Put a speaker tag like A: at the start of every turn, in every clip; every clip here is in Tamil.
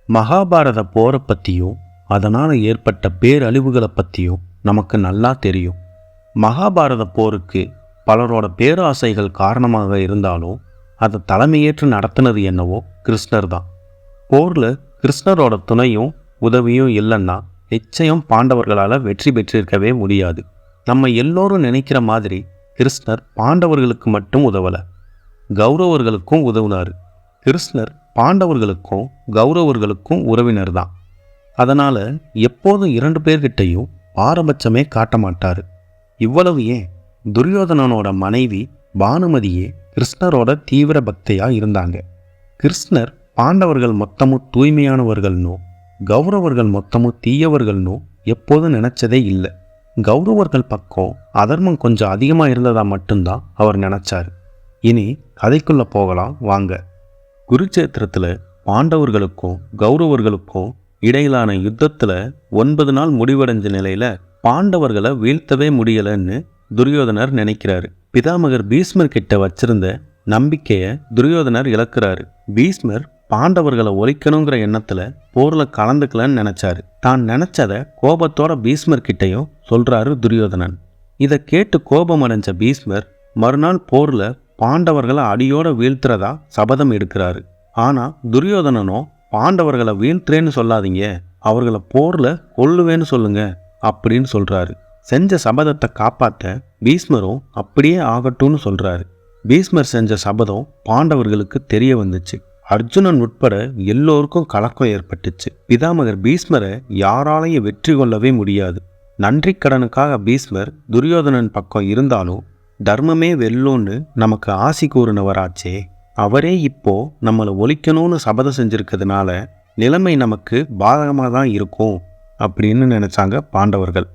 A: மகாபாரத போரை பற்றியும் அதனால் ஏற்பட்ட பேரழிவுகளை பற்றியும் நமக்கு நல்லா தெரியும். மகாபாரத போருக்கு பலரோட பேராசைகள் காரணமாக இருந்தாலும் அதை தலைமையேற்று நடத்தினது என்னவோ கிருஷ்ணர் தான். போரில் கிருஷ்ணரோட துணையும் உதவியும் இல்லைன்னா நிச்சயம் பாண்டவர்களால் வெற்றி பெற்றிருக்கவே முடியாது. நம்ம எல்லோரும் நினைக்கிற மாதிரி கிருஷ்ணர் பாண்டவர்களுக்கு மட்டும் உதவலை, கௌரவர்களுக்கும் உதவுனார். கிருஷ்ணர் பாண்டவர்களுக்கும் கௌரவர்களுக்கும் உறவினர் தான். அதனால் எப்போதும் இரண்டு பேர்கிட்டையும் பாரபட்சமே காட்ட மாட்டார். இவ்வளவு ஏன், துரியோதனனோட மனைவி பானுமதியே கிருஷ்ணரோட தீவிர பக்தையாக இருந்தாங்க. கிருஷ்ணர் பாண்டவர்கள் மொத்தமும் தூய்மையானவர்கள்னோ கௌரவர்கள் மொத்தமும் தீயவர்கள்னோ எப்போதும் நினச்சதே இல்லை. கௌரவர்கள் பக்கம் அதர்மம் கொஞ்சம் அதிகமாக இருந்ததா மட்டும்தான் அவர் நினச்சார். இனி கதைக்குள்ளே போகலாம் வாங்க. குருச்சேத்திரத்தில் பாண்டவர்களுக்கும் கௌரவர்களுக்கும் இடையிலான யுத்தத்தில் 9 நாள் முடிவடைஞ்ச நிலையில் பாண்டவர்களை வீழ்த்தவே முடியலைன்னு துரியோதனர் நினைக்கிறாரு. பிதாமகர் பீஷ்மர் கிட்ட வச்சிருந்த நம்பிக்கையை துரியோதனர் இழக்கிறாரு. பீஷ்மர் பாண்டவர்களை ஒழிக்கணுங்கிற எண்ணத்தில் போரில் கலந்துக்கலன்னு நினச்சாரு. தான் நினச்சதை கோபத்தோட பீஷ்மர் கிட்டையும் சொல்கிறாரு துரியோதனன். இதை கேட்டு கோபம் அடைஞ்ச பீஷ்மர் மறுநாள் போரில் பாண்டவர்களை அடியோட வீழ்த்துறதா சபதம் எடுக்கிறாரு. ஆனால் துரியோதனனோ பாண்டவர்களை வீழ்த்துறேன்னு சொல்லாதீங்க, அவர்களை போரில் கொல்லுவேன்னு சொல்லுங்க அப்படின்னு சொல்கிறாரு. செஞ்ச சபதத்தை காப்பாற்ற பீஷ்மரும் அப்படியே ஆகட்டும்னு சொல்கிறாரு. பீஷ்மர் செஞ்ச சபதம் பாண்டவர்களுக்கு தெரிய வந்துச்சு. அர்ஜுனன் உட்பட எல்லோருக்கும் கலக்கம் ஏற்பட்டுச்சு. பிதாமகர் பீஷ்மரை யாராலையும் வெற்றி கொள்ளவே முடியாது. நன்றி கடனுக்காக பீஷ்மர் துரியோதனன் பக்கம் இருந்தாலும் தர்மமே வெல்லும்னு நமக்கு ஆசி கூறினவராச்சே, அவரே இப்போ நம்மளை ஒழிக்கணும்னு சபதம் செஞ்சிருக்கிறதுனால நிலைமை நமக்கு பாதகமாக தான் இருக்கும் அப்படின்னு நினைச்சாங்க பாண்டவர்கள்.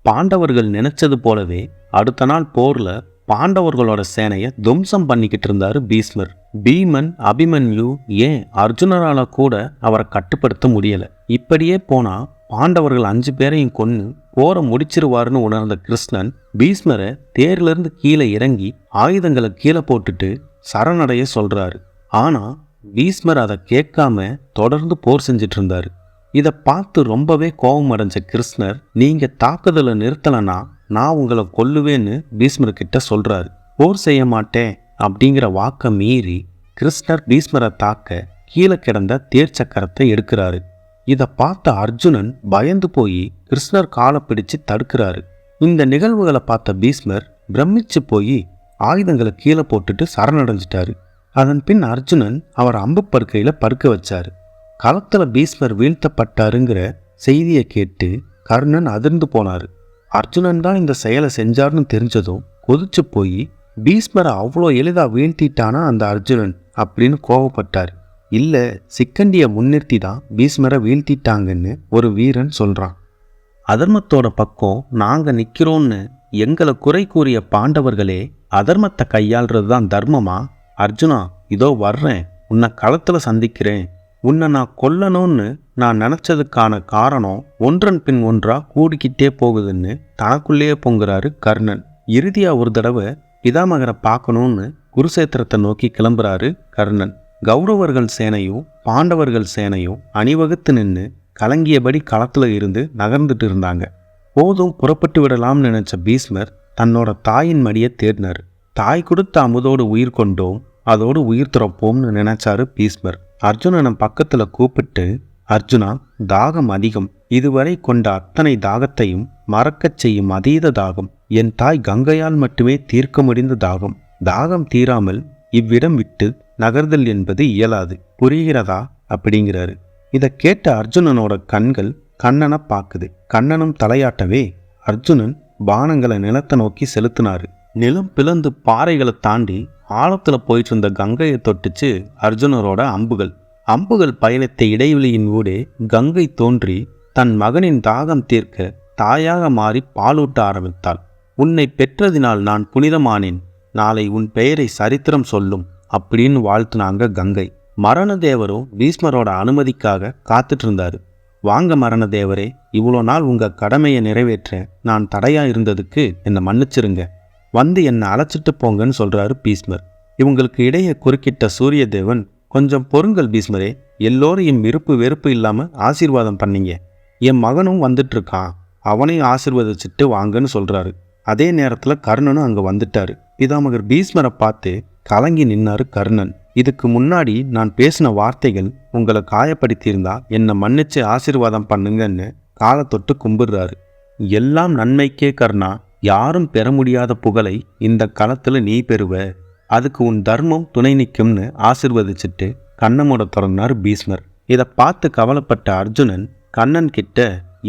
A: பாண்டவர்கள் நினைச்சது போலவே அடுத்த நாள் போரில் பாண்டவர்களோட சேனையை துவம்சம் பண்ணிக்கிட்டு இருந்தார் பீஷ்மர். பீமன், அபிமன்யு, ஏன் அர்ஜுனரால கூட அவரை கட்டுப்படுத்த முடியலை. இப்படியே போனால் பாண்டவர்கள் 5 பேரையும் கொன்று போரை முடிச்சிருவாருன்னு உணர்ந்த கிருஷ்ணன் பீஷ்மரை தேரிலிருந்து கீழே இறங்கி ஆயுதங்களை கீழே போட்டுட்டு சரணடைய சொல்றாரு. ஆனால் பீஷ்மர் அதை கேட்காம தொடர்ந்து போர் செஞ்சிட்டு இருந்தாரு. இதை பார்த்து ரொம்பவே கோபம் அடைஞ்ச கிருஷ்ணர், நீங்க தாக்குதலை நிறுத்தலைன்னா நான் உங்களை கொல்லுவேன்னு பீஷ்மர் கிட்ட சொல்றாரு. போர் செய்ய மாட்டேன் அப்படிங்கிற வாக்க மீறி கிருஷ்ணர் பீஷ்மரை தாக்க கீழே கிடந்த தேர் சக்கரத்தை எடுக்கிறாரு. இதை பார்த்த அர்ஜுனன் பயந்து போய் கிருஷ்ணர் காலை பிடிச்சு தடுக்கிறாரு. இந்த நிகழ்வுகளை பார்த்த பீஷ்மர் பிரமிச்சு போய் ஆயுதங்களை கீழே போட்டுட்டு சரணடைஞ்சிட்டாரு. அதன் பின் அர்ஜுனன் அவர் அம்பு படுக்கையில் படுக்க வச்சாரு. களத்தில் பீஷ்மர் வீழ்த்தப்பட்டாருங்கிற செய்தியை கேட்டு கர்ணன் அதிர்ந்து போனார். அர்ஜுனன் தான் இந்த செயலை செஞ்சார்னு தெரிஞ்சதும் கொதிச்சு போய் பீஷ்மரை அவ்வளோ எளிதாக வீழ்த்திட்டானா அந்த அர்ஜுனன் அப்படின்னு கோபப்பட்டார். இல்லை, சிக்கண்டியை முன்னிறுத்தி தான் பீஷ்மரை வீழ்த்திட்டாங்கன்னு ஒரு வீரன் சொல்கிறான். அதர்மத்தோட பக்கம் நாங்கள் நிற்கிறோன்னு எங்களை குறை கூறிய பாண்டவர்களே அதர்மத்தை கையாள்றது தான் தர்மமா? அர்ஜுனா, இதோ வர்றேன், உன்னை களத்தில் சந்திக்கிறேன். உன்னை நான் கொல்லணும்னு நான் நினச்சதுக்கான காரணம் ஒன்றன் பின் ஒன்றாக கூடிக்கிட்டே போகுதுன்னு தனக்குள்ளேயே பொங்குறாரு கர்ணன். இறுதியாக ஒரு தடவை பிதாமகரை பார்க்கணும்னு குருசேத்திரத்தை நோக்கி கிளம்புறாரு கர்ணன். கௌரவர்கள் சேனையும் பாண்டவர்கள் சேனையும் அணிவகுத்து நின்று கலங்கியபடி களத்தில் இருந்து நகர்ந்துட்டு இருந்தாங்க. போதும் புறப்பட்டு விடலாம்னு நினைச்ச பீஷ்மர் தன்னோட தாயின் மடியை தேடினார். தாய் கொடுத்த அமுதோடு உயிர் கொண்டோம், அதோடு உயிர் துறப்போம்னு நினைச்சாரு பீஷ்மர். அர்ஜுனனை பக்கத்தில் கூப்பிட்டு, அர்ஜுனா, தாகம் அதிகம், இதுவரை கொண்ட அத்தனை தாகத்தையும் மறக்கச் செய்யும் அதீத தாகம், என் தாய் கங்கையால் மட்டுமே தீர்க்க முடிந்த தாகம். தாகம் தீராமல் இவ்விடம் விட்டு நகர்தல் என்பது இயலாது, புரிகிறதா அப்படிங்கிறாரு. இதை கேட்ட அர்ஜுனனோட கண்கள் கண்ணனை பார்க்குது. கண்ணனும் தலையாட்டவே அர்ஜுனன் பானங்களை நிலத்தை நோக்கி செலுத்தினாரு. நிலம் பிளந்து பாறைகளை தாண்டி ஆழத்தில் போயிட்டு இருந்த கங்கையை தொட்டுச்சு அர்ஜுனரோட அம்புகள். அம்புகள் பயணித்த இடைவெளியின் ஊடே கங்கை தோன்றி தன் மகனின் தாகம் தீர்க்க தாயாக மாறி பாலூட்ட ஆரம்பித்தாள். உன்னை பெற்றதினால் நான் புனிதமானேன், நாளை உன் பெயரை சரித்திரம் சொல்லும் அப்படின்னு வாழ்த்துனாங்க கங்கை. மரணதேவரும் பீஷ்மரோட அனுமதிக்காக காத்துட்டு இருந்தாரு. வாங்க மரணதேவரே, இவ்வளோ நாள் உங்கள் கடமையை நிறைவேற்ற நான் தடையா இருந்ததுக்கு என்னை மன்னிச்சிருங்க, வந்து என்னை அழைச்சிட்டு போங்கன்னு சொல்றாரு பீஷ்மர். இவங்களுக்கு இடையே குறுக்கிட்ட சூரிய தேவன், கொஞ்சம் பொறுங்கள் பீஷ்மரே, எல்லோரும் என் விருப்பு வெறுப்பு இல்லாமல் ஆசீர்வாதம் பண்ணீங்க. என் மகனும் வந்துட்டு இருக்கான், அவனையும் ஆசீர்வதிச்சுட்டு வாங்கன்னு சொல்கிறாரு. அதே நேரத்தில் கர்ணனும் அங்கே வந்துட்டாரு. பிதாமகர் பீஷ்மரை பார்த்து கலங்கி நின்னாரு கர்ணன். இதுக்கு முன்னாடி நான் பேசின வார்த்தைகள் உங்களை காயப்படுத்தியிருந்தா என்னை மன்னிச்சு ஆசீர்வாதம் பண்ணுங்கன்னு காலை தொட்டு கும்பிடுறாரு. எல்லாம் நன்மைக்கே கர்ணா, யாரும் பெற முடியாத புகழை இந்த களத்தில் நீ பெறுவ, அதுக்கு உன் தர்மம் துணை நிற்கும்னு ஆசீர்வதிச்சுட்டு கண்ணமோட தொடங்கினார் பீஷ்மர். இதை பார்த்து கவலைப்பட்ட அர்ஜுனன் கண்ணன் கிட்ட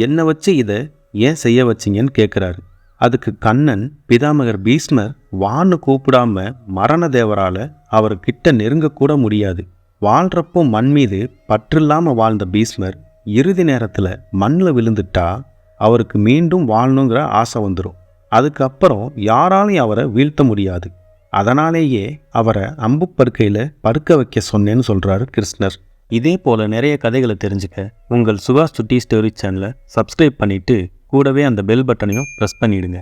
A: என்னை வச்சு இதை ஏன் செய்ய வச்சிங்கன்னு கேட்குறாரு. அதுக்கு கண்ணன், பிதாமகர் பீஷ்மர் வான்னு கூப்பிடாம மரண தேவரால அவர்கிட்ட நெருங்கக்கூட முடியாது. வாழ்றப்போ மண் மீது பற்றில்லாம வாழ்ந்த பீஷ்மர் இறுதி நேரத்தில் மண்ணில் விழுந்துட்டா அவருக்கு மீண்டும் வாழணுங்கிற ஆசை வந்துடும். அதுக்கப்புறம் யாராலையும் அவரை வீழ்த்த முடியாது. அதனாலேயே அவரை அம்பு படுக்கையில் படுக்க வைக்க சொன்னேன்னு சொல்கிறாரு கிருஷ்ணர். இதே போல் நிறைய கதைகளை தெரிஞ்சுக்க உங்கள் சுபாஷ் சுட்டி ஸ்டோரி சேனலை சப்ஸ்கிரைப் பண்ணிவிட்டு கூடவே அந்த பெல் பட்டனையும் ப்ரெஸ் பண்ணிவிடுங்க.